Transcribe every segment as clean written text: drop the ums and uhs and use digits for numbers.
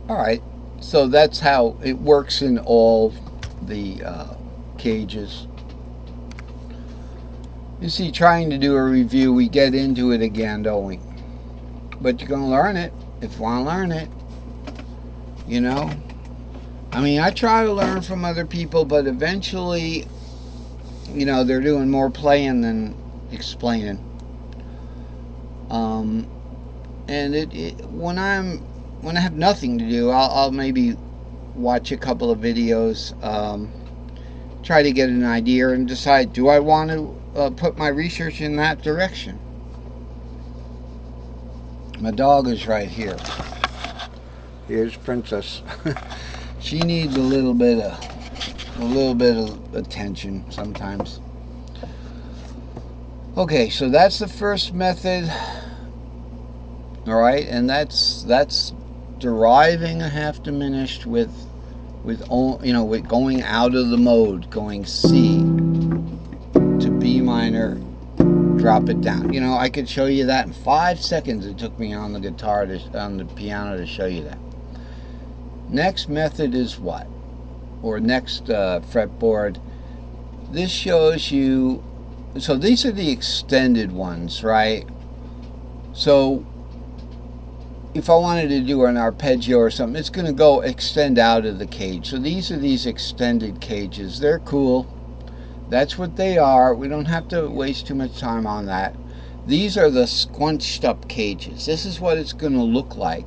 Alright, so that's how it works in all the cages. You see, trying to do a review, we get into it again, don't we? But you're going to learn it if you want to learn it, you know? I mean, I try to learn from other people, but eventually, they're doing more playing than explaining. Um, and when I have nothing to do, I'll maybe watch a couple of videos, try to get an idea, and decide, do I want to put my research in that direction? My dog is right here. Here's Princess. She needs a little bit of attention sometimes. Okay, so that's the first method. All right, and that's deriving a half diminished with going out of the mode, going C to B minor, drop it down. I could show you that in 5 seconds. It took me on the piano to show you that. Next method is what? Or next fretboard. This shows you. So these are the extended ones, right? So if I wanted to do an arpeggio or something, it's going to extend out of the cage. So these are these extended cages. They're cool. That's what they are. We don't have to waste too much time on that. These are the squunched up cages. This is what it's going to look like.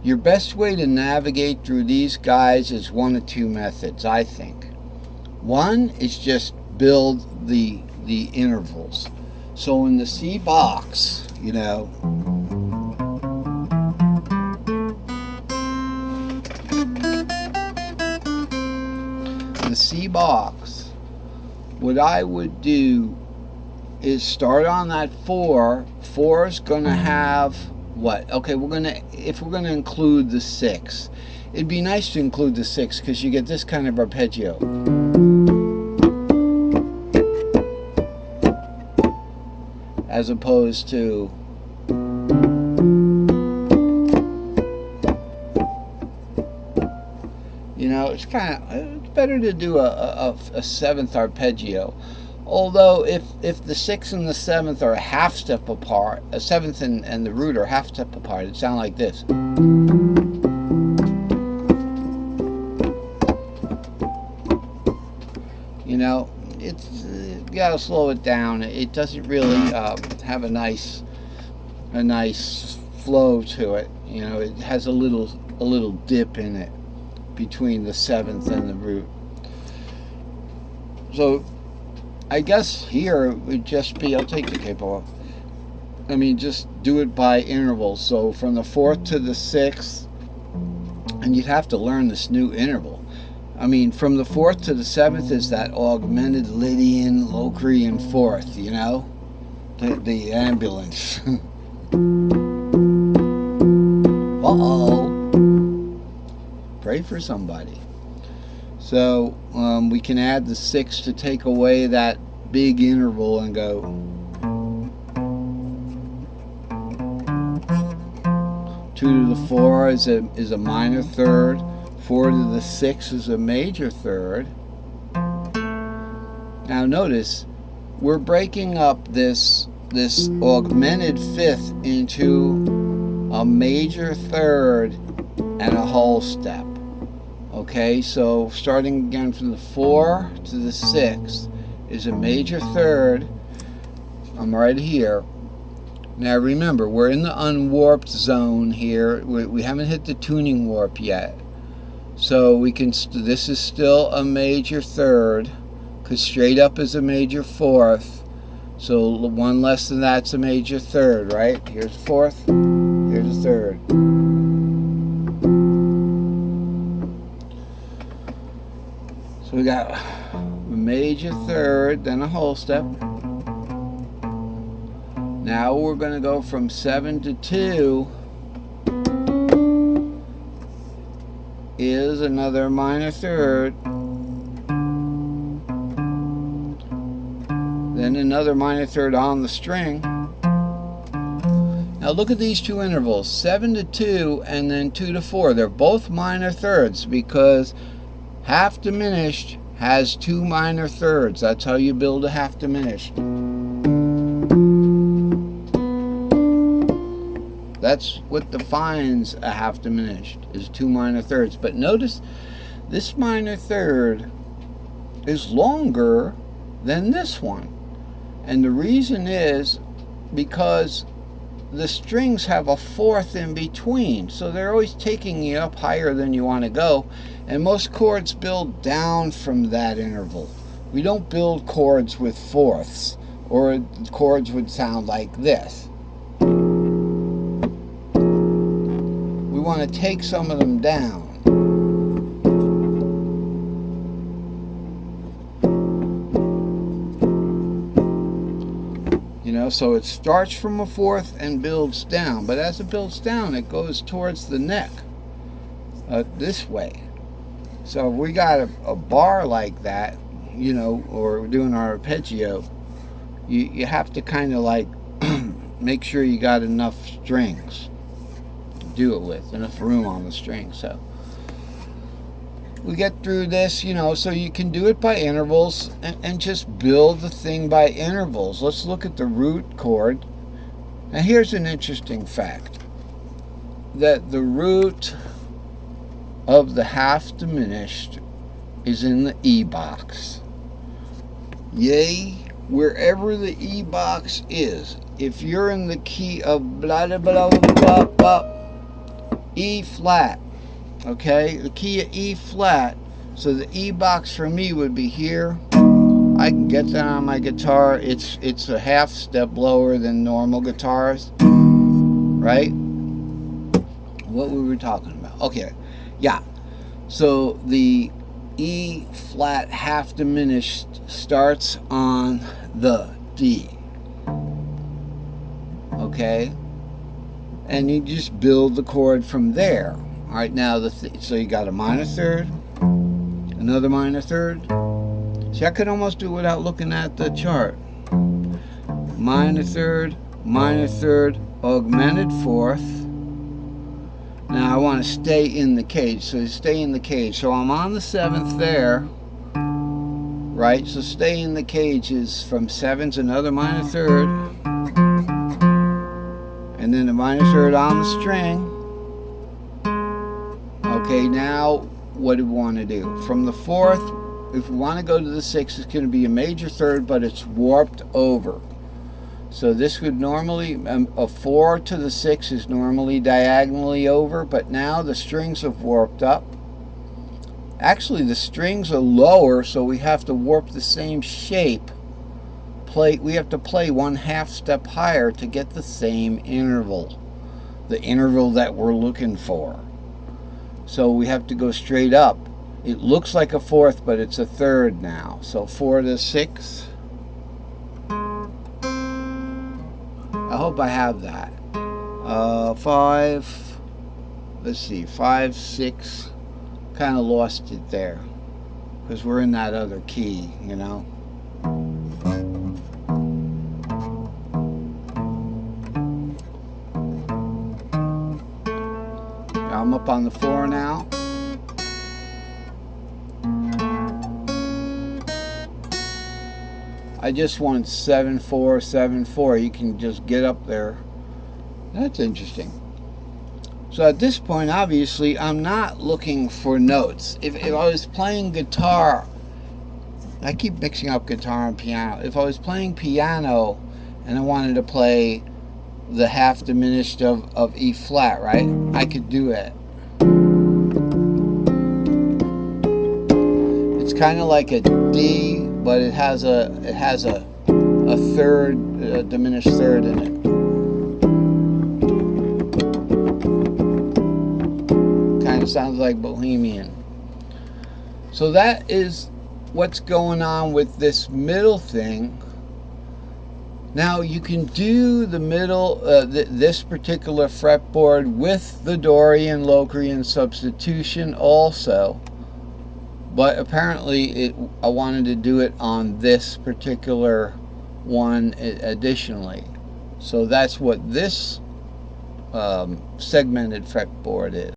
Your best way to navigate through these guys is one of two methods, I think. One is just build the intervals. So in the C box, the C box, what I would do is start on that 4. 4 is going to have what? Okay, if we're gonna include the 6, it'd be nice to include the 6 because you get this kind of arpeggio. As opposed to it's better to do a 7th arpeggio. Although if the 6th and the 7th are a half step apart, a 7th and the root are half step apart, it sounds like this. You gotta slow it down. It doesn't really have a nice flow to it. It has a little dip in it between the 7th and the root. So I guess here it would just be, I'll take the capo off. Just do it by intervals. So from the 4th to the 6th, and you'd have to learn this new interval. From the 4th to the 7th is that augmented Lydian, Locrian 4th, the ambulance. Uh-oh. Pray for somebody. So we can add the 6 to take away that big interval and go. 2 to the 4 is a minor third. 4 to the 6 is a major third. Now notice, we're breaking up this augmented 5th into a major third and a whole step. Okay, so starting again from the 4 to the 6 is a major third. I'm right here. Now remember, we're in the unwarped zone here. We haven't hit the tuning warp yet. So this is still a major third, because straight up is a major 4th. So one less than that's a major third, right? Here's a 4th, here's a 3rd. So we got a major 3rd, then a whole step. Now we're going to go from 7 to 2 is another minor 3rd, then another minor 3rd on the string, Now look at these two intervals, 7 to 2 and then 2 to 4. They're both minor thirds because half diminished has two minor thirds. That's how you build a half diminished. That's what defines a half diminished, is two minor thirds. But notice this minor third is longer than this one. And the reason is because the strings have a fourth in between, so they're always taking you up higher than you want to go, and most chords build down from that interval. We don't build chords with fourths, or chords would sound like this. We want to take some of them down. So it starts from a fourth and builds down, but as it builds down it goes towards the neck this way. So if we got a bar like that, or we're doing our arpeggio, you have to kind of like make sure you got enough strings to do it with, enough room on the string. So we get through this, so you can do it by intervals and just build the thing by intervals. Let's look at the root chord. Now here's an interesting fact, that the root of the half diminished is in the E box. Yay, wherever the E box is. If you're in the key of blah blah blah blah blah, E flat, okay, the key of E flat, so the E box for me would be here. I can get that on my guitar. It's a half step lower than normal guitars, right? What were we talking about? Okay, yeah, so the E flat half diminished starts on the D, okay, and you just build the chord from there. All right, now so you got a minor third, another minor third. See, I could almost do it without looking at the chart. Minor third, augmented fourth. Now I want to stay in the cage, so stay in the cage. So I'm on the seventh there, right? So stay in the cage is from sevenths, another minor third, and then a minor third on the string. Okay, now what do we want to do? From the fourth, if we want to go to the sixth, it's going to be a major third, but it's warped over. So this would normally, a 4 to the 6 is normally diagonally over, but now the strings have warped up. Actually, the strings are lower, so we have to warp the same shape. We have to play 1/2 step higher to get the same interval, the interval that we're looking for. So we have to go straight up. It looks like a fourth, but it's a third now. So 4 to 6. I hope I have that. 5. Let's see, 5, 6. Kind of lost it there because we're in that other key, I'm up on the 4 now. I just want 7/4, 7/4. You can just get up there. That's interesting. So at this point, obviously, I'm not looking for notes. If I was playing guitar, I keep mixing up guitar and piano. If I was playing piano and I wanted to play the half diminished of E flat, right? I could do it. It's kind of like a D, but it has a third, a diminished third in it. Kind of sounds like Bohemian. So that is what's going on with this middle thing. Now you can do the middle, this particular fretboard with the Dorian Locrian substitution also, but apparently I wanted to do it on this particular one additionally. So that's what this segmented fretboard is.